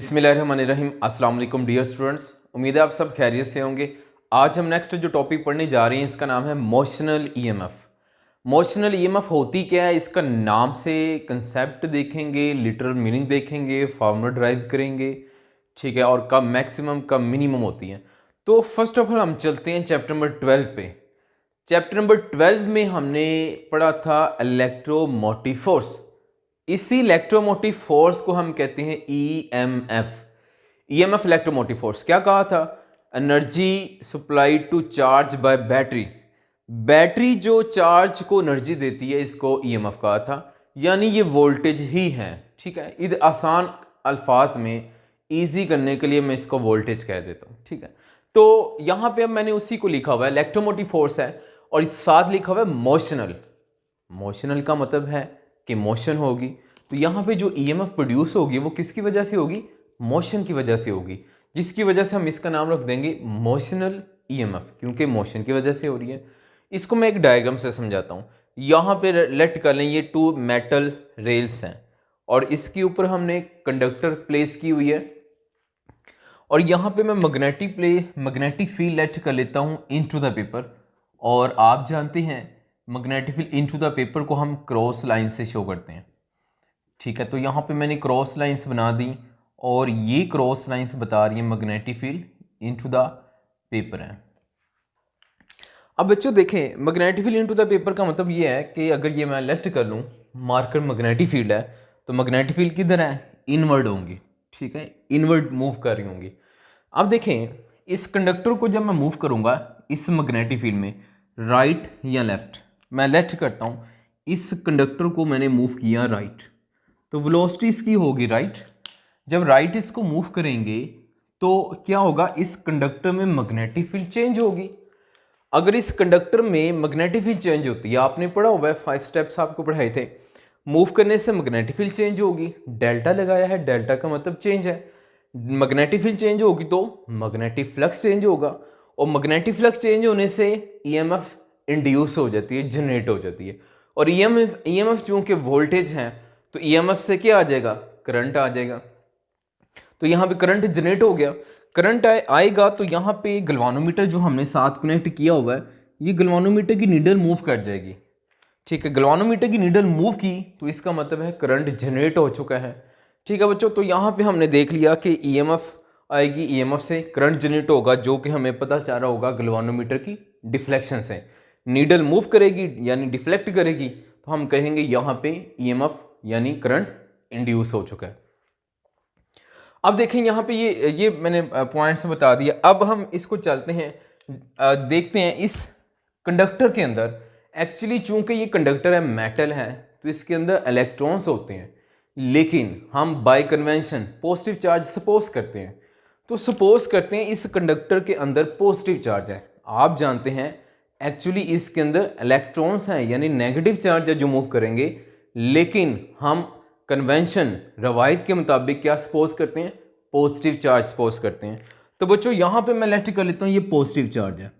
बिस्मिल्लाहिर्रहमानिर्रहीम। अस्सलाम वालेकुम डियर स्टूडेंट्स, उम्मीद है आप सब खैरियत से होंगे। आज हम नेक्स्ट जो टॉपिक पढ़ने जा रहे हैं इसका नाम है मोशनल ईएमएफ। मोशनल ईएमएफ होती क्या है, इसका नाम से कंसेप्ट देखेंगे, लिटरल मीनिंग देखेंगे, फार्मूला ड्राइव करेंगे, ठीक है, और कब मैक्सिमम कब मिनिमम होती है। तो फर्स्ट ऑफ ऑल हम चलते हैं चैप्टर नंबर 12 पे। चैप्टर नंबर 12 में हमने पढ़ा था इलेक्ट्रोमोटिव फोर्स। इसी इलेक्ट्रोमोटिव फोर्स को हम कहते हैं ईएमएफ। ईएमएफ इलेक्ट्रोमोटिव फोर्स क्या कहा था? Energy supplied to charge by battery. Battery जो चार्ज को एनर्जी देती है इसको ईएमएफ कहा था, यानी ये वोल्टेज ही है। ठीक है, इधर आसान अल्फाज में इजी करने के लिए मैं इसको वोल्टेज कह देता हूँ। ठीक है, तो यहाँ पे अब मैंने उसी को लिखा हुआ है, इलेक्ट्रोमोटिव फोर्स है और इस साथ लिखा हुआ है मोशनल। मोशनल का मतलब है कि मोशन होगी, तो यहाँ पे जो ईएमएफ प्रोड्यूस होगी वो किसकी वजह से होगी? मोशन की वजह से होगी, जिसकी वजह से हम इसका नाम रख देंगे मोशनल ईएमएफ, क्योंकि मोशन की वजह से हो रही है। इसको मैं एक डायग्राम से समझाता हूँ। यहाँ पे लेट कर लें ये टू मेटल रेल्स हैं और इसके ऊपर हमने कंडक्टर प्लेस की हुई है और यहाँ पे मैं मैग्नेटिक फील्ड लेट कर लेता हूँ इनटू द पेपर। और आप जानते हैं magnetic field into the paper को हम क्रॉस लाइन से शो करते हैं। ठीक है, तो यहाँ पे मैंने क्रॉस लाइंस बना दी और ये क्रॉस लाइंस बता रही है magnetic field into the paper है। अब बच्चों देखें, magnetic field into the paper का मतलब ये है कि अगर ये मैं लेफ्ट कर लूँ, मार्कर मैग्नेटिक फील्ड है, तो मैग्नेटिक फील्ड किधर है? इनवर्ड होंगी। ठीक है, इनवर्ड मूव कर रही होंगी। अब देखें, इस कंडक्टर को जब मैं मूव करूँगा इस मैग्नेटिक फील्ड में, राइट या लेफ्ट, मैं लेफ्ट करता हूँ, इस कंडक्टर को मैंने मूव किया राइट, तो वेलोसिटी इसकी होगी राइट। जब राइट इसको मूव करेंगे तो क्या होगा? इस कंडक्टर में मैग्नेटिक फील्ड चेंज होगी। अगर इस कंडक्टर में मैग्नेटिक फील्ड चेंज होती है, आपने पढ़ा हुआ है, 5 स्टेप्स आपको पढ़ाए थे, मूव करने से मैग्नेटिक फील्ड चेंज होगी। डेल्टा लगाया है, डेल्टा का मतलब चेंज है। मैग्नेटिक फील्ड चेंज होगी तो मैग्नेटिक फ्लक्स चेंज होगा और मैग्नेटिक फ्लक्स चेंज होने से ईएमएफ इंड्यूस हो जाती है, जनरेट हो जाती है। और ईएमएफ चूंकि वोल्टेज है तो ईएमएफ से क्या आ जाएगा? करंट आ जाएगा। तो यहाँ पे करंट जनरेट हो गया। करंट आएगा तो यहाँ पे गलवानोमीटर जो हमने साथ कनेक्ट किया हुआ है, ये गलवानोमीटर की नीडल मूव कर जाएगी। ठीक है, गलवानोमीटर की नीडल मूव की तो इसका मतलब है करंट जनरेट हो चुका है। ठीक है बच्चों, तो यहाँ पे हमने देख लिया कि ईएमएफ आएगी, ईएमएफ से करंट जनरेट होगा, जो कि हमें पता चल रहा होगा गलवानोमीटर की डिफ्लेक्शन से। नीडल मूव करेगी यानी डिफ्लेक्ट करेगी, तो हम कहेंगे यहाँ पे ईएमएफ यानी करंट इंड्यूस हो चुका है। अब देखें यहाँ पे ये मैंने पॉइंट्स बता दिया। अब हम इसको चलते हैं, देखते हैं इस कंडक्टर के अंदर। एक्चुअली चूंकि ये कंडक्टर है, मेटल है, तो इसके अंदर इलेक्ट्रॉन्स होते हैं, लेकिन हम bye convention positive charge suppose करते हैं। तो सपोज करते हैं इस कंडक्टर के अंदर पॉजिटिव चार्ज है। आप जानते हैं एक्चुअली इसके अंदर इलेक्ट्रॉन्स हैं, यानी नेगेटिव चार्ज है जो मूव करेंगे, लेकिन हम कन्वेंशन रवायत के मुताबिक क्या सपोज करते हैं? पॉजिटिव चार्ज सपोज करते हैं। तो बच्चों यहाँ पे मैं लेफ्ट कर लेता हूँ, ये पॉजिटिव चार्ज है।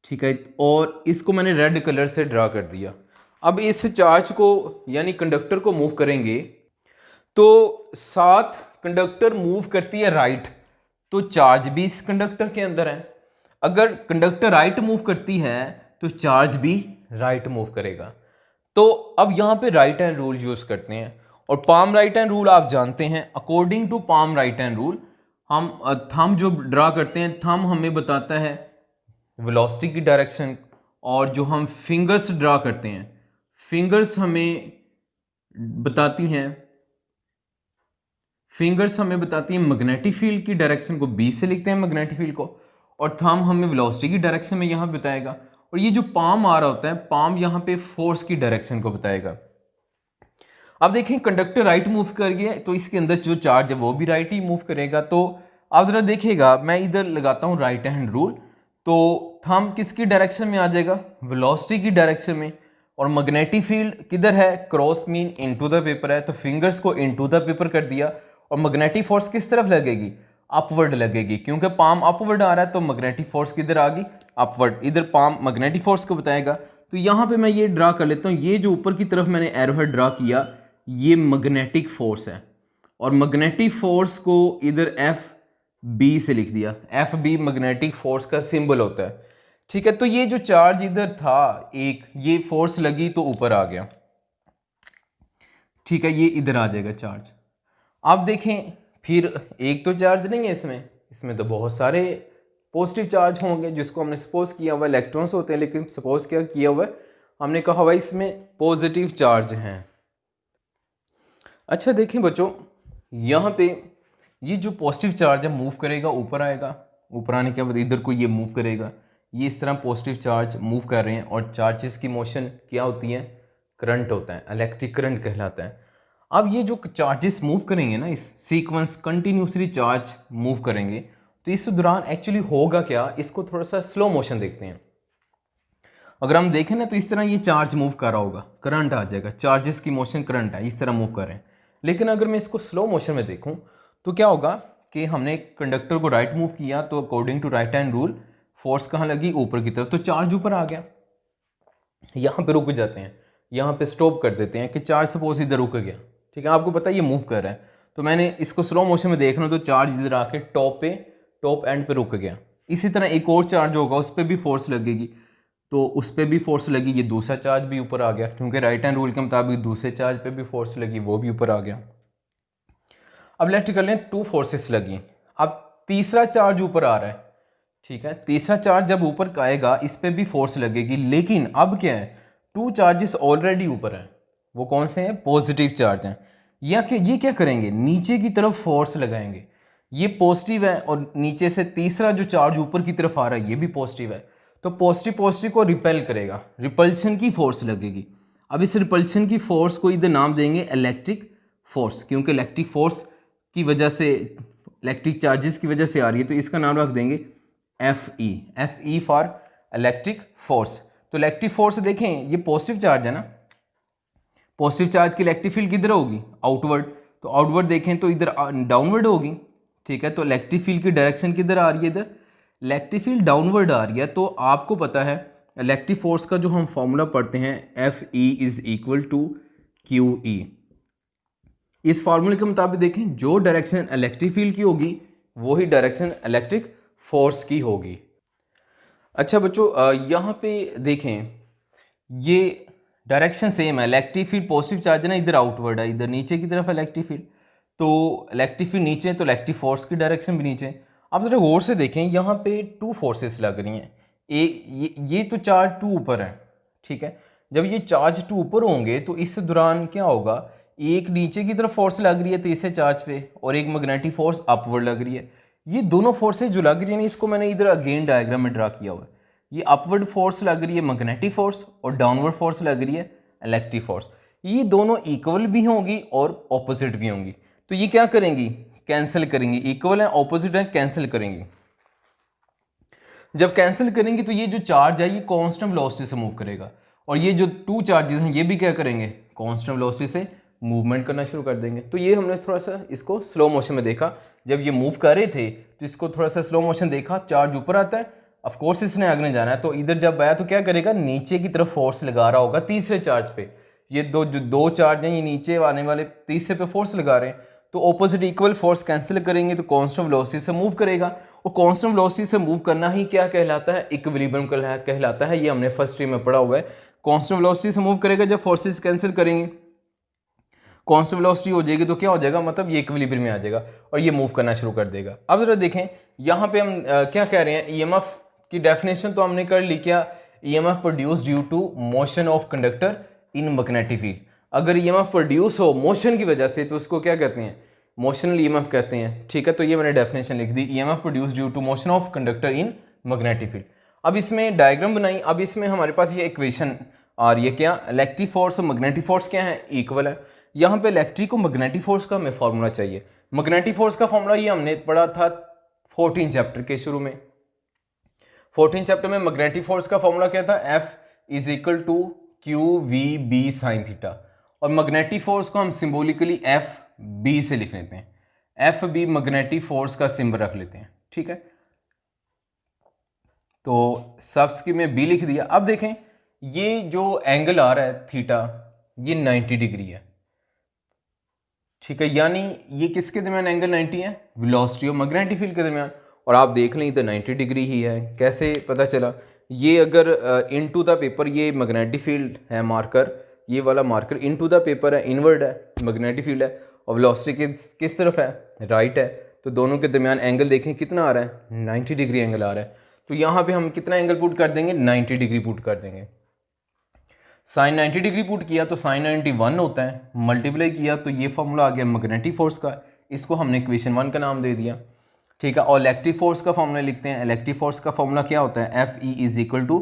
ठीक है, और इसको मैंने रेड कलर से ड्रा कर दिया। अब इस चार्ज को यानी कंडक्टर को मूव करेंगे तो साथ कंडक्टर मूव करती है राइट, तो चार्ज भी इस कंडक्टर के अंदर है। अगर कंडक्टर राइट मूव करती है तो चार्ज भी राइट मूव करेगा। तो अब यहाँ पे राइट हैंड रूल यूज करते हैं, और पाम राइट हैंड रूल आप जानते हैं। According to palm right hand rule हम थंब जो ड्रा करते हैं, थंब हमें बताता है वेलोसिटी की डायरेक्शन, और जो हम फिंगर्स ड्रा करते हैं, फिंगर्स हमें बताती हैं मैग्नेटिक फील्ड की डायरेक्शन को। बी से लिखते हैं मैग्नेटिक फील्ड को, और थंब हमें वेलोसिटी की डायरेक्शन में यहाँ बताएगा। और ये जो पाम आ रहा होता है, पाम यहाँ पे फोर्स की डायरेक्शन को बताएगा। अब देखें, कंडक्टर राइट मूव कर गया तो इसके अंदर जो चार्ज है वो भी राइट ही मूव करेगा। तो आप जरा देखिएगा, मैं इधर लगाता हूँ राइट हैंड रूल, तो थंब किसकी डायरेक्शन में आ जाएगा? वेलोसिटी की डायरेक्शन में। और मैग्नेटिक फील्ड किधर है? Cross mean into the paper है, तो फिंगर्स को इनटू द पेपर कर दिया। और मैग्नेटिक फोर्स किस तरफ लगेगी? अपवर्ड लगेगी, क्योंकि पाम अपवर्ड आ रहा है, तो मैग्नेटिक फोर्स किधर आ गई? अपवर्ड। इधर पाम मैग्नेटिक फोर्स को बताएगा। तो यहाँ पे मैं ये ड्रा कर लेता हूँ, ये जो ऊपर की तरफ मैंने एरो हेड ड्रा किया, ये मैग्नेटिक फोर्स है। और मैग्नेटिक फोर्स को इधर एफ बी से लिख दिया। एफ बी मैग्नेटिक फोर्स का सिंबल होता है, ठीक है। तो ये जो चार्ज इधर था एक, ये फोर्स लगी तो ऊपर आ गया, ठीक है, ये इधर आ जाएगा चार्ज। आप देखें फिर एक तो चार्ज नहीं है इसमें तो बहुत सारे पॉजिटिव चार्ज होंगे, जिसको हमने सपोज किया हुआ इलेक्ट्रॉन्स होते हैं, लेकिन सपोज क्या किया हुआ है, हमने कहा हुआ इसमें पॉजिटिव चार्ज हैं। अच्छा देखें बच्चों, यहाँ पे ये जो पॉजिटिव चार्ज है मूव करेगा, ऊपर आएगा, ऊपर आने के बाद इधर को ये मूव करेगा, ये इस तरह पॉजिटिव चार्ज मूव कर रहे हैं। और चार्जेस की मोशन क्या होती है, करंट होता है, इलेक्ट्रिक करंट कहलाता है। अब ये जो चार्जेस मूव करेंगे ना, इस सीक्वेंस कंटिन्यूसली चार्ज मूव करेंगे, तो इस दौरान एक्चुअली होगा क्या, इसको थोड़ा सा स्लो मोशन देखते हैं। अगर हम देखें ना तो इस तरह ये चार्ज मूव कर रहा होगा, करंट आ जाएगा, चार्जेस की मोशन करंट है, इस तरह मूव कर रहे हैं। लेकिन अगर मैं इसको स्लो मोशन में देखूं तो क्या होगा कि हमने कंडक्टर को राइट मूव किया, तो according to right hand rule force कहाँ लगी, ऊपर की तरफ, तो चार्ज ऊपर आ गया। यहाँ पे रुक जाते हैं, यहाँ पे स्टॉप कर देते हैं कि चार्ज सपोज इधर रुक गया, ठीक है। आपको पता है ये मूव कर रहा है, तो मैंने इसको स्लो मोशन में देखना तो चार्ज इधर आके टॉप एंड पे रुक गया। इसी तरह एक और चार्ज होगा, उस पर भी फोर्स लगेगी, तो उस पर भी फोर्स लगी, ये दूसरा चार्ज भी ऊपर आ गया, क्योंकि राइट हैंड रूल के मुताबिक दूसरे चार्ज पे भी फोर्स लगी, वो भी ऊपर आ गया। अब लेट कर लें टू फोर्सेस लगी, अब तीसरा चार्ज ऊपर आ रहा है, ठीक है। तीसरा चार्ज जब ऊपर आएगा इस पर भी फोर्स लगेगी, लेकिन अब क्या है, टू चार्जेस ऑलरेडी ऊपर हैं, वो कौन से हैं, पॉजिटिव चार्ज हैं। ये क्या करेंगे, नीचे की तरफ फोर्स लगाएंगे, ये पॉजिटिव है, और नीचे से तीसरा जो चार्ज ऊपर की तरफ आ रहा है ये भी पॉजिटिव है, तो पॉजिटिव को रिपेल करेगा, रिपल्शन की फोर्स लगेगी। अब इस रिपल्शन की फोर्स को इधर नाम देंगे इलेक्ट्रिक फोर्स, क्योंकि इलेक्ट्रिक फोर्स की वजह से, इलेक्ट्रिक चार्जेस की वजह से आ रही है, तो इसका नाम रख देंगे F E for electric force. तो इलेक्ट्रिक फोर्स देखें, ये पॉजिटिव चार्ज है ना, पॉजिटिव चार्ज की इलेक्ट्रिक फील्ड किधर होगी, आउटवर्ड, तो आउटवर्ड देखें तो इधर डाउनवर्ड होगी, ठीक है। तो इलेक्ट्रिक फील्ड की डायरेक्शन किधर आ रही है, इधर इलेक्ट्रिक फील्ड डाउनवर्ड आ रही है। तो आपको पता है इलेक्ट्रिक फोर्स का जो हम फॉर्मूला पढ़ते हैं, F E is equal to Q E. इस फार्मूले के मुताबिक देखें, जो डायरेक्शन इलेक्ट्रिक फील्ड की होगी वही डायरेक्शन इलेक्ट्रिक फोर्स की होगी। अच्छा बच्चों, यहाँ पे देखें, ये डायरेक्शन सेम है, इलेक्ट्रिक फील्ड पॉजिटिव चार्ज है ना, इधर आउटवर्ड है, इधर नीचे की तरफ इलेक्ट्रिक फील्ड, तो इलेक्ट्रिक फील्ड नीचे, तो इलेक्ट्रिक फोर्स की डायरेक्शन भी नीचे। आप जरा गौर से देखें, यहाँ पे टू फोर्सेस लग रही हैं, ये तो चार्ज टू ऊपर है, ठीक है। जब ये चार्ज टू ऊपर होंगे तो इस दौरान क्या होगा, एक नीचे की तरफ फोर्स लग रही है तीसरे चार्ज पे, और एक मैग्नेटिक फोर्स अपवर्ड लग रही है। ये दोनों फोर्सेज जो लग रही है, इसको मैंने इधर अगेन डायग्राम में ड्रा किया हुआ है। ये अपवर्ड फोर्स लग रही है मैग्नेटिक फोर्स, और डाउनवर्ड फोर्स लग रही है इलेक्ट्रिक फोर्स। ये दोनों इक्वल भी होंगी और ऑपोजिट भी होंगी, तो ये क्या करेंगी, कैंसिल करेंगी, इक्वल है ऑपोजिट है, कैंसिल करेंगी। जब कैंसिल करेंगे तो ये जो चार्ज है ये कांस्टेंट वेलोसिटी से मूव करेगा, और ये जो टू चार्जेस हैं ये भी क्या करेंगे, कांस्टेंट वेलोसिटी से मूवमेंट करना शुरू कर देंगे। तो ये हमने थोड़ा सा इसको स्लो मोशन में देखा, जब ये मूव कर रहे थे तो इसको थोड़ा सा स्लो मोशन देखा, चार्ज ऊपर आता है, ऑफ कोर्स इसने आगे जाना है, तो इधर जब आया तो क्या करेगा, नीचे की तरफ फोर्स लगा रहा होगा तीसरे चार्ज पे। ये दो चार्ज हैं, ये नीचे आने वाले तीसरे पे फोर्स लगा रहे हैं, तो ऑपोजिट इक्वल फोर्स कैंसिल करेंगे तो कांस्टेंट वेलोसिटी से मूव करेगा, और कांस्टेंट वेलोसिटी से मूव करना ही क्या कहलाता है, इक्विलिब्रियम कहलाता है। ये हमने फर्स्ट ईयर में पढ़ा हुआ है, कांस्टेंट वेलोसिटी से मूव करेगा, जब फोर्सेस कैंसिल करेंगे कांस्टेंट वेलोसिटी हो जाएगी तो क्या हो जाएगा, मतलब ये इक्विलिब्रियम में आ जाएगा और ये मूव करना शुरू कर देगा। अब जरा देखें यहाँ पे हम क्या कह रहे हैं, ईएमएफ की डेफिनेशन तो हमने कर ली, क्या, EMF produce due to motion of conductor in magnetic field. अगर ईएमएफ प्रोड्यूस हो मोशन की वजह से तो उसको क्या कहते हैं, मोशनल ईएमएफ कहते हैं, ठीक है। तो ये मैंने डेफिनेशन लिख दी, EMF produce due to motion of conductor in magnetic field. अब इसमें डायग्राम बनाई, अब इसमें हमारे पास ये इक्वेशन आ रही है, क्या, इलेक्ट्रिक फोर्स और मैग्नेटिक फोर्स क्या है, इक्वल है। यहाँ पे इलेक्ट्रिक और मैग्नेटिक फोर्स का हमें फॉर्मूला चाहिए। मैग्नेटिक फोर्स का फॉर्मूला ये हमने पढ़ा था 14 चैप्टर के शुरू में। 14 चैप्टर में मैग्नेटिक फोर्स का फॉर्मूला क्या था, F is equal to Q V B sine theta, और मैग्नेटिक फोर्स को हम सिंबॉलिकली एफ बी से लिख लेते हैं, एफ बी मैग्नेटिक फोर्स का सिंबल रख लेते हैं, ठीक है। तो सब्स में बी लिख दिया। अब देखें ये जो एंगल आ रहा है थीटा, ये 90 डिग्री है, ठीक है, यानी ये किसके दरमियान एंगल 90 है, वेलोसिटी और मैग्नेटिक फील्ड के दरमियान। और आप देख लें इधर 90 डिग्री ही है, कैसे पता चला, ये अगर इनटू द पेपर ये मैग्नेटिक फील्ड है मार्कर, ये वाला मार्कर इनटू द पेपर है, इनवर्ड है, मैग्नेटिक फील्ड है, और वेलोसिटी किस तरफ है, राइट है, तो दोनों के दरमियान एंगल देखें कितना आ रहा है, 90 डिग्री एंगल आ रहा है। तो यहाँ पे हम कितना एंगल पुट कर देंगे, 90 डिग्री पुट कर देंगे। साइन 90 डिग्री पुट किया तो साइन 91 होता है, मल्टीप्लाई किया तो ये फॉर्मूला आ गया मैग्नेटिक फोर्स का, इसको हमने इक्वेशन 1 का नाम दे दिया। ठीक है, और इलेक्ट्रिक फोर्स का फॉर्मूला लिखते हैं। इलेक्ट्रिक फोर्स का फॉर्मूला क्या होता है, F E is equal to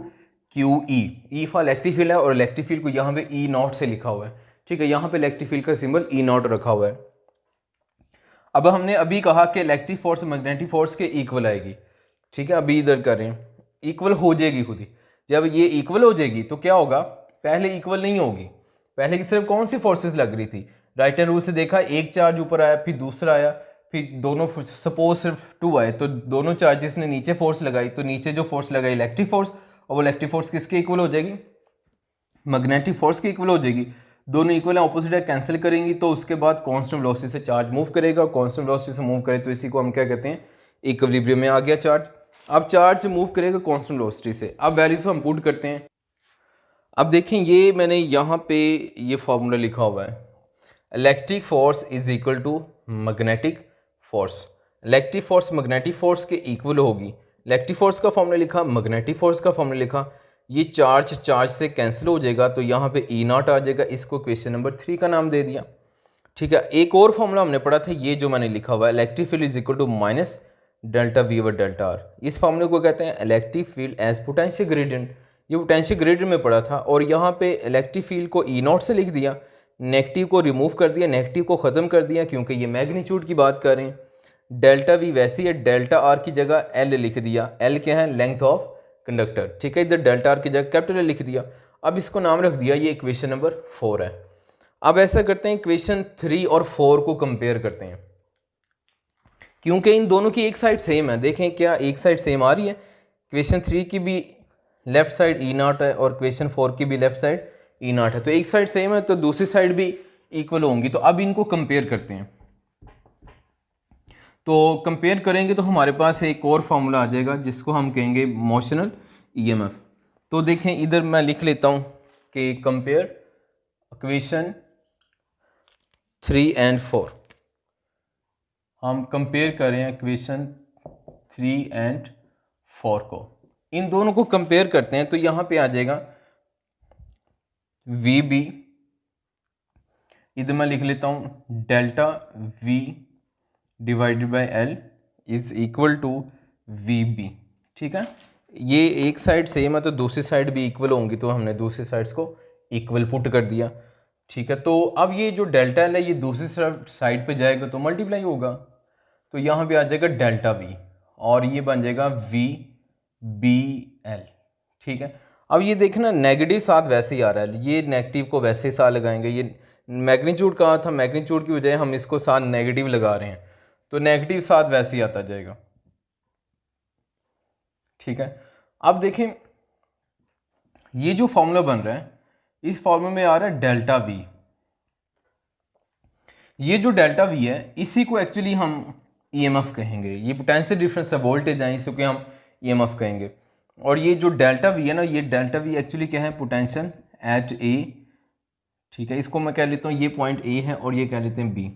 Q E. E for electric field है और इलेक्ट्रिक फील्ड को यहाँ पे ई नॉट से लिखा हुआ है। ठीक है, यहाँ पे इलेक्ट्रिक फील्ड का सिंबल ई नॉट रखा हुआ है। अब हमने अभी कहा कि इलेक्ट्रिक फोर्स मैग्नेटिक फोर्स के इक्वल आएगी। ठीक है, अभी इधर कर रहे हैं, इक्वल हो जाएगी खुद ही। जब ये इक्वल हो जाएगी तो क्या होगा, पहले इक्वल नहीं होगी, पहले की सिर्फ कौन सी फोर्सेस लग रही थी, राइट हैंड रूल से देखा, एक चार्ज ऊपर आया फिर दूसरा आया, फिर दोनों, सपोज सिर्फ 2 आए तो दोनों चार्जेस ने नीचे फोर्स लगाई, तो नीचे जो फोर्स लगाई इलेक्ट्रिक फोर्स, और वो इलेक्ट्रिक फोर्स किसके इक्वल हो जाएगी, मैग्नेटिक फोर्स की इक्वल हो जाएगी। दोनों इक्वल है, ऑपोजिट है, कैंसिल करेंगी तो उसके बाद कांस्टेंट वेलोसिटी से चार्ज मूव करेगा, कांस्टेंट वेलोसिटी से मूव करे तो इसी को हम क्या कहते हैं, इक्विलिब्रियम में आ गया चार्ज। अब चार्ज मूव करेगा कांस्टेंट वेलोसिटी से। अब वैल्यूज को हम पुट करते हैं। अब देखें, ये मैंने यहाँ पे ये फॉर्मूला लिखा हुआ है, electric force is equal to magnetic force. Electric force magnetic force के इक्वल होगी। इलेक्ट्रिक फोर्स का फॉर्मूला लिखा, मैग्नेटिक फोर्स का फॉर्मूला लिखा, ये चार्ज से कैंसिल हो जाएगा तो यहाँ पे ई नॉट आ जाएगा, इसको क्वेश्चन नंबर 3 का नाम दे दिया। ठीक है, एक और फॉर्मूला हमने पढ़ा था, ये जो मैंने लिखा हुआ है, electric field is equal to minus delta V over delta R. इस फॉर्मूले को कहते हैं electric field as potential gradient. ये पोटेंशियल ग्रेडियंट में पढ़ा था, और यहाँ पे इलेक्ट्रिक फील्ड को ई नॉट से लिख दिया, नेगेटिव को रिमूव कर दिया, नेगेटिव को ख़त्म कर दिया क्योंकि ये मैग्नीट्यूड की बात कर रहे हैं। डेल्टा वी वैसे ही है, डेल्टा आर की जगह एल लिख दिया। एल क्या है, लेंथ ऑफ कंडक्टर। ठीक है, इधर डेल्टा आर की जगह कैपिटल एल लिख दिया। अब इसको नाम रख दिया, ये इक्वेशन नंबर 4 है। अब ऐसा करते हैं, इक्वेशन 3 और 4 को कंपेयर करते हैं, क्योंकि इन दोनों की एक साइड सेम है। देखें क्या एक साइड सेम आ रही है, इक्वेशन 3 की भी लेफ्ट साइड ई नॉट है और इक्वेशन 4 की भी लेफ्ट साइड ई नॉट है, तो एक साइड सेम है तो दूसरी साइड भी इक्वल होंगी। तो अब इनको कंपेयर करते हैं। तो कंपेयर करेंगे तो हमारे पास एक और फार्मूला आ जाएगा जिसको हम कहेंगे मोशनल ईएमएफ। तो देखें, इधर मैं लिख लेता हूं कि कंपेयर इक्वेशन 3 एंड 4। हम कंपेयर कर रहे हैं इक्वेशन 3 एंड 4 को, इन दोनों को कंपेयर करते हैं तो यहां पे आ जाएगा वी बी, इधर मैं लिख लेता हूं delta V divided by L is equal to V B. ठीक है, ये एक साइड सेम है तो दूसरी साइड भी इक्वल होंगी, तो हमने दूसरी साइड्स को इक्वल पुट कर दिया। ठीक है, तो अब ये जो डेल्टा एल है ये दूसरी साइड पे जाएगा तो मल्टीप्लाई होगा, तो यहाँ पे आ जाएगा डेल्टा वी और ये बन जाएगा वी बी एल। ठीक है, अब ये देखना नेगेटिव साथ वैसे ही आ रहा है, ये नेगेटिव को वैसे ही साथ लगाएंगे। ये मैग्नीट्यूड कहा था, मैग्नीट्यूड की बजाय हम इसको साथ नेगेटिव लगा रहे हैं तो नेगेटिव साथ वैसे ही आता जाएगा। ठीक है, अब देखें ये जो फॉर्मूला बन रहा है, इस फॉर्मूले में आ रहा है डेल्टा वी। ये जो डेल्टा वी है इसी को एक्चुअली हम ईएमएफ कहेंगे। ये पोटेंशियल डिफरेंस है, वोल्टेज है, इसी को हम ईएमएफ कहेंगे। और ये जो डेल्टा वी है ना, ये डेल्टा वी एक्चुअली क्या है, पोटेंशियल एट ए। ठीक है, इसको मैं कह लेता हूँ ये पॉइंट ए है और ये कह लेते हैं बी,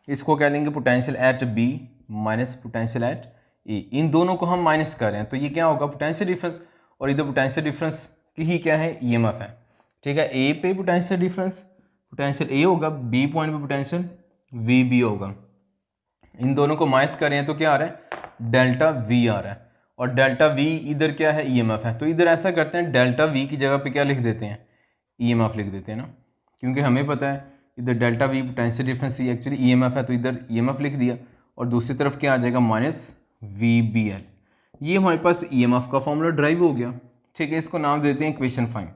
इसको कह लेंगे potential at B minus potential at A. इन दोनों को हम माइनस कर रहे हैं तो ये क्या होगा, पोटेंशियल डिफरेंस, और इधर पोटेंशियल डिफरेंस की ही क्या है, ईएमएफ है। ठीक है, ए पे पोटेंशियल डिफरेंस, पोटेंशियल ए होगा, बी पॉइंट पे पोटेंशियल वी बी होगा। इन दोनों को माइनस कर रहे हैं तो क्या आ रहा है, डेल्टा वी आ रहा है, और डेल्टा वी इधर क्या है, ईएमएफ है। तो इधर ऐसा करते हैं, डेल्टा वी की जगह पे क्या लिख देते हैं, ईएमएफ लिख देते हैं ना, क्योंकि हमें पता है इधर delta we potential difference actually EMF है, तो इधर ईएमएफ लिख दिया, और दूसरी तरफ क्या आ जाएगा, माइनस वी बी एल। ये हमारे पास ईएमएफ का फॉर्मूला ड्राइव हो गया। ठीक है, इसको नाम देते हैं इक्वेशन 5।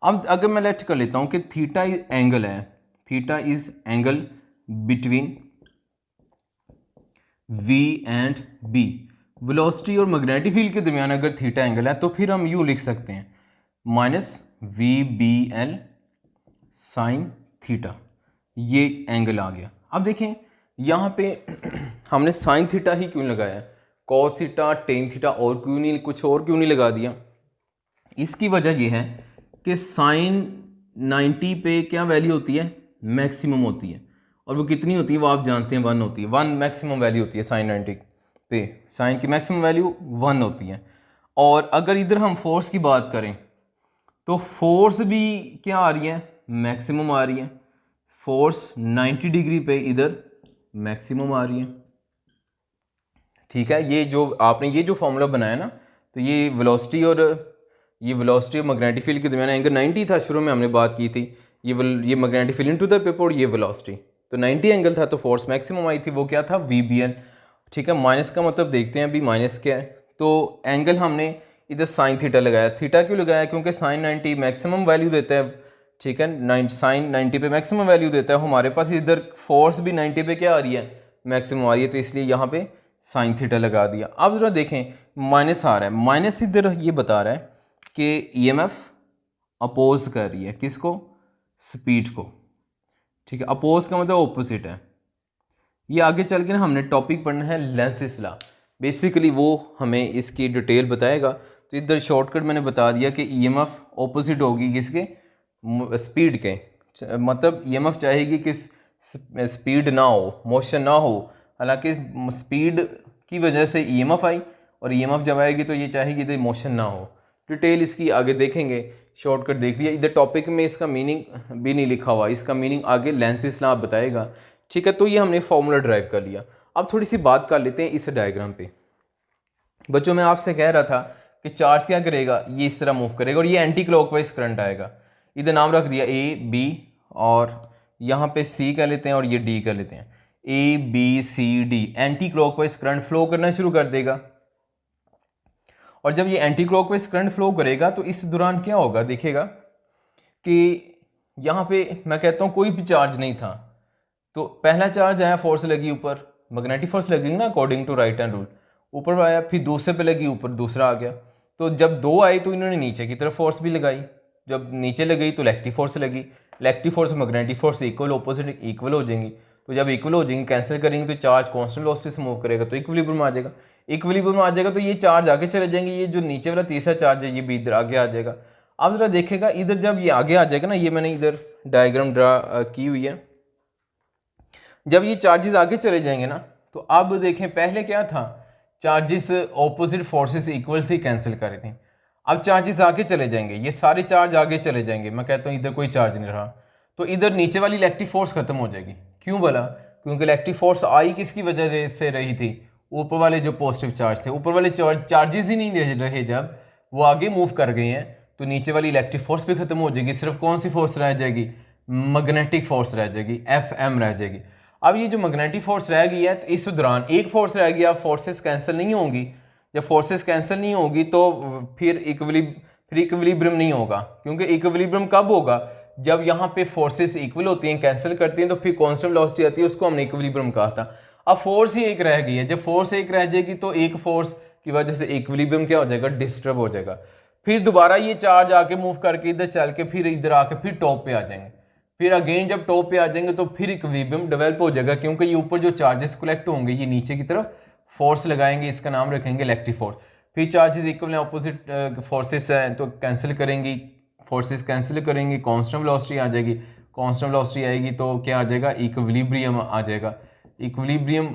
अब अगर मैं लेट कर लेता हूँ कि थीटा एंगल है, theta is angle between V and B, velocity और मैग्नेटिक फील्ड के दरमियान अगर थीटा एंगल है तो फिर हम यूँ लिख सकते हैं minus V B L sine theta, ये एंगल आ गया। अब देखें यहाँ पे हमने साइन थीटा ही क्यों लगाया, कॉस थीटा, टेन थीटा और क्यों नहीं, कुछ और क्यों नहीं लगा दिया? इसकी वजह यह है कि साइन 90 पे क्या वैल्यू होती है, मैक्सिमम होती है, और वो कितनी होती है वो आप जानते हैं, 1 होती है। 1 मैक्सिमम वैल्यू होती है साइन 90 पे, साइन की मैक्सिमम वैल्यू 1 होती है। और अगर इधर हम फोर्स की बात करें तो फोर्स भी क्या आ रही है, मैक्सिमम आ रही है। फोर्स 90 डिग्री पे इधर मैक्सिमम आ रही है, ठीक है। ये जो आपने ये जो फॉर्मूला बनाया ना, तो ये वेलोसिटी और मैग्नेटिक फील्ड के दरमियान एंगल 90 था, शुरू में हमने बात की थी। ये magnetic field into the paper और ये वेलोसिटी, तो 90 एंगल था, तो फोर्स मैक्सिमम आई थी, वो क्या था, VBN, ठीक है। माइनस का मतलब देखते हैं अभी माइनस क्या है। तो एंगल हमने इधर साइन थीटा लगाया। थीटा क्यों लगाया, क्योंकि साइन 90 मैक्सिमम वैल्यू देता है, ठीक है। साइन 90 पे मैक्सिमम वैल्यू देता है, हमारे पास इधर फोर्स भी 90 पे क्या आ रही है, मैक्सिमम आ रही है, तो इसलिए यहाँ पे साइन थीटा लगा दिया। अब जरा देखें माइनस आ रहा है, माइनस इधर ये बता रहा है कि EMF अपोज कर रही है किसको, स्पीड को, ठीक है। अपोज का मतलब ऑपोजिट है। ये आगे चल के ना हमने टॉपिक पढ़ना है लेंसिस लॉ, बेसिकली वो हमें इसकी डिटेल बताएगा। तो इधर शॉर्टकट मैंने बता दिया कि EMF ऑपोजिट होगी किसके, स्पीड के, मतलब EMF चाहेगी कि स्पीड ना हो, मोशन ना हो। हालांकि स्पीड की वजह से EMF आई, और EMF जब आएगी तो ये चाहेगी कि मोशन ना हो। डिटेल इसकी आगे देखेंगे, शॉर्टकट देख लिया। इधर टॉपिक में इसका मीनिंग भी नहीं लिखा हुआ, इसका मीनिंग आगे लेंसिस लॉ बताएगा, ठीक है। तो ये हमने फॉर्मूला ड्राइव कर लिया। अब थोड़ी सी बात कर लेते हैं इस डायग्राम पे। बच्चों मैं आपसे कह रहा था कि चार्ज क्या करेगा, ये इस तरह मूव करेगा और ये एंटी क्लॉकवाइज करंट आएगा। इधर नाम रख दिया A, B, और यहाँ पे C कह लेते हैं और ये D कह लेते हैं। ABCD anti clockwise current flow करना शुरू कर देगा। और जब ये एंटी क्लॉकवाइज करंट फ्लो करेगा तो इस दौरान क्या होगा, देखिएगा कि यहाँ पे मैं कहता हूँ कोई भी चार्ज नहीं था, तो पहला चार्ज आया, फोर्स लगी ऊपर, मैग्नेटिक फोर्स लगेगी ना according to right hand rule, ऊपर आया, फिर दूसरे पे लगी, ऊपर दूसरा आ गया। तो जब दो आए तो इन्होंने नीचे की तरफ फोर्स भी लगाई, जब नीचे लगी तो इलेक्ट्रिक फोर्स लगी, electric force magnetic force equal opposite equal हो जाएंगी। तो जब इक्वल हो जाएंगे कैंसिल करेंगे तो चार्ज कांस्टेंट वेलोसिटी से मूव करेगा, तो इक्विलिब्रियम आ जाएगा। इक्विलिब्रियम आ जाएगा तो ये चार्ज आगे चले जाएंगे, ये जो नीचे वाला तीसरा चार्ज है ये भी इधर आगे आ जाएगा। अब जरा देखेगा इधर जब ये आगे आ जाएगा ना, ये मैंने इधर डायग्राम ड्रा की हुई है, जब ये चार्जेस आगे चले जाएंगे ना, तो अब देखें पहले क्या था, चार्जेस ऑपोजिट फोर्सेस इक्वल थी, कैंसिल कर रहे थे। अब चार्जेस आगे चले जाएंगे, ये सारे चार्ज आगे चले जाएंगे, मैं कहता हूँ इधर कोई चार्ज नहीं रहा, तो इधर नीचे वाली इलेक्ट्रिक फोर्स खत्म हो जाएगी। क्यों बोला, क्योंकि इलेक्ट्रिक फोर्स आई किसकी वजह से रही थी, ऊपर वाले जो पॉजिटिव चार्ज थे, ऊपर वाले चार्जेस ही नहीं रहे, जब वो आगे मूव कर गए हैं तो नीचे वाली इलेक्ट्रिक फोर्स भी खत्म हो जाएगी, सिर्फ कौन सी फोर्स रह जाएगी, मैग्नेटिक फोर्स रह जाएगी, FM रह जाएगी। अब ये जो मैग्नेटिक फोर्स रह गई है, तो इस दौरान एक फोर्स रह गई, अब फोर्सेस कैंसिल नहीं होंगी, जब फोर्सेस कैंसिल नहीं होगी तो फिर इक्विलिब्रियम नहीं होगा, क्योंकि इक्विलिब्रियम कब होगा, जब यहाँ पे फोर्सेस इक्वल होती हैं, कैंसिल करती हैं, तो फिर कांस्टेंट वेलोसिटी आती है, उसको हमने इक्विलिब्रियम कहा था। अब फोर्स ही एक रह गई है, जब फोर्स एक रह जाएगी तो एक फोर्स की वजह से इक्विलिब्रियम क्या हो जाएगा, डिस्टर्ब हो जाएगा। फिर दोबारा ये चार्ज आके मूव करके इधर चल के फिर इधर आके फिर टॉप पे आ जाएंगे, फिर अगेन जब टॉप पे आ जाएंगे तो फिर इक्विलिब्रियम डेवलप हो जाएगा, क्योंकि ये ऊपर जो चार्जेस कलेक्ट होंगे ये नीचे की तरफ फोर्स लगाएंगे, इसका नाम रखेंगे इलेक्ट्रिक फोर्स। फिर चार्जेस इक्वल ऑपोजिट फोर्सेस हैं तो कैंसिल करेंगी, फोर्सेस कैंसिल करेंगी, कांस्टेंट वेलोसिटी आ जाएगी, कांस्टेंट वेलोसिटी आएगी तो क्या आ जाएगा, इक्विलिब्रियम आ जाएगा। इक्विलिब्रियम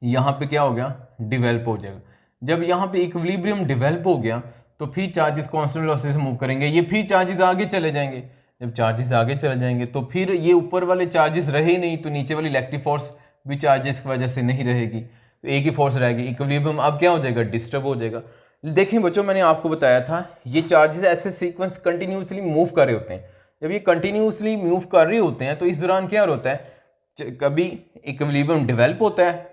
यहाँ पे क्या हो गया, डेवलप हो जाएगा। जब यहाँ पे इक्विलिब्रियम डेवलप हो गया तो फिर चार्जेस कांस्टेंट वेलोसिटी से मूव करेंगे, ये फिर चार्जेस आगे चले जाएंगे, जब चार्जेस आगे चले जाएंगे तो फिर ये ऊपर वाले चार्जेस रहे नहीं, तो नीचे वाली इलेक्ट्रिक फोर्स भी चार्जेस की वजह से नहीं रहेगी, तो एक ही फोर्स रहेगी, इक्विलिब्रियम अब क्या हो जाएगा, डिस्टर्ब हो जाएगा। देखें बच्चों मैंने आपको बताया था ये चार्जेस ऐसे सीक्वेंस कंटिन्यूसली मूव कर रहे होते हैं, जब ये कंटिन्यूसली मूव कर रहे होते हैं तो इस दौरान क्या होता है, कभी इक्विलिब्रियम डेवलप होता है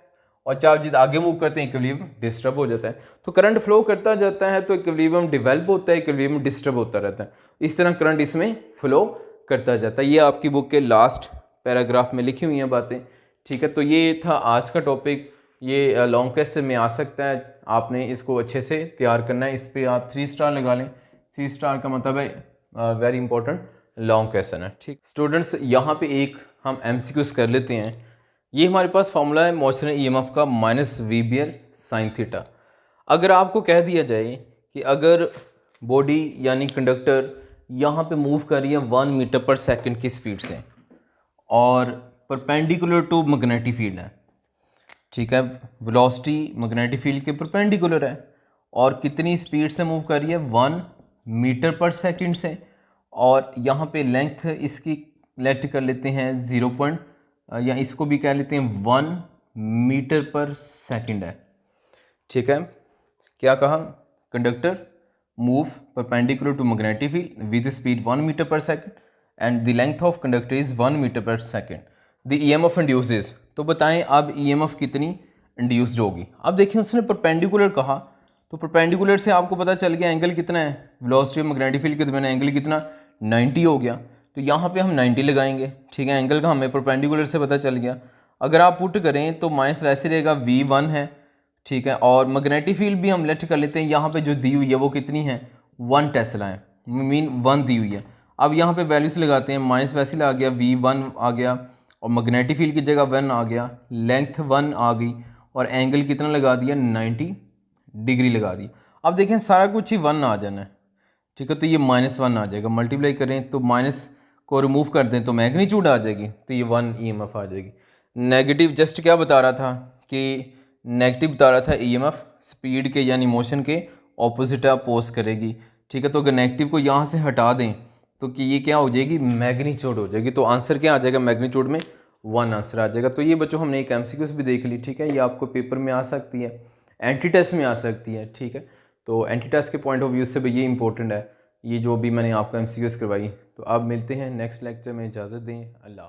और चार्जेस आगे मूव करते हैं, इक्विलिब्रियम डिस्टर्ब हो जाता है। तो करंट फ्लो करता जाता है तो इक्विलिब्रियम डेवलप होता है, इक्विलिब्रियम डिस्टर्ब होता रहता है, इस तरह करंट इसमें फ्लो करता जाता है। ये आपकी बुक के लास्ट पैराग्राफ में लिखी हुई हैं बातें, ठीक है। तो ये था आज का टॉपिक, ये लॉन्ग क्वेश्चन में आ सकता है, आपने इसको अच्छे से तैयार करना है, इस पर आप 3 स्टार लगा लें, 3 स्टार का मतलब है वेरी इंपॉर्टेंट लॉन्ग क्वेश्चन है, ठीक। स्टूडेंट्स यहाँ पे एक हम MCQs कर लेते हैं। ये हमारे पास फॉर्मूला है मोशनल ईएमएफ का माइनस VBL साइन थीटा। अगर आपको कह दिया जाए कि अगर बॉडी यानी कंडक्टर यहाँ पे मूव कर रही है 1 मीटर पर सेकंड की स्पीड से और परपेंडिकुलर टू मैग्नेटिक फील्ड है, ठीक है, वेलोसिटी मैग्नेटिक फील्ड के परपेंडिकुलर है और कितनी स्पीड से मूव कर रही है 1 मीटर पर सेकंड से, और यहाँ पे लेंथ इसकी लेट कर लेते हैं 0 या इसको भी कह लेते हैं 1 मीटर पर सेकंड है, ठीक है। क्या कहा, conductor move perpendicular to magnetic field with speed 1 metre per second and the length of conductor is 1 metre per second, the EMF induces. तो बताएं अब ईएमएफ कितनी इंड्यूस्ड होगी। अब देखिए उसने परपेंडिकुलर कहा तो परपेंडिकुलर से आपको पता चल गया एंगल कितना है, वेलोसिटी और मैग्नेटिक फील्ड के दरमियान एंगल कितना 90 हो गया। तो यहाँ पे हम 90 लगाएंगे, ठीक है, एंगल का हमें परपेंडिकुलर से पता चल गया। अगर आप पुट करें तो माइनस वैसे रहेगा V1 है, ठीक है, और मैग्नेटिक फील्ड भी हम लेट कर लेते हैं, यहाँ पे जो दी हुई है वो कितनी है 1 टेस्ला है, मीन 1 दी हुई है। अब यहाँ पे वैल्यूज लगाते हैं, माइनस वैसे आ गया, V1 आ गया और मैग्नेटिक फील्ड की जगह 1 आ गया, लेंथ 1 आ गई और एंगल कितना लगा दिया 90 डिग्री लगा दी। अब देखें सारा कुछ ही 1 आ जाना है, ठीक है, तो ये -1 आ जाएगा। मल्टीप्लाई करें तो माइनस को रिमूव कर दें तो मैग्नीट्यूड आ जाएगी, तो ये 1 ईएमएफ आ जाएगी। नेगेटिव जस्ट क्या बता रहा था कि नेगेटिव बता रहा था ईएमएफ स्पीड के यानी मोशन के ऑपोजिट अपोज करेगी, ठीक है। तो अगर नेगेटिव को यहाँ से हटा दें तो कि ये क्या हो जाएगी मैग्नीट्यूड हो जाएगी। तो आंसर क्या आ जाएगा मैग्नीट्यूड में 1 आंसर आ जाएगा। तो ये बच्चों हमने एक MCQs भी देख ली, ठीक है, ये आपको पेपर में आ सकती है, एंटी टेस्ट में आ सकती है, ठीक है। तो एंटी टेस्ट के पॉइंट ऑफ व्यू से भी ये इंपॉर्टेंट है, ये जो भी मैंने आपको MCQs करवाई। तो अब मिलते हैं नेक्स्ट लेक्चर में, इजाज़त दें, अल्लाह।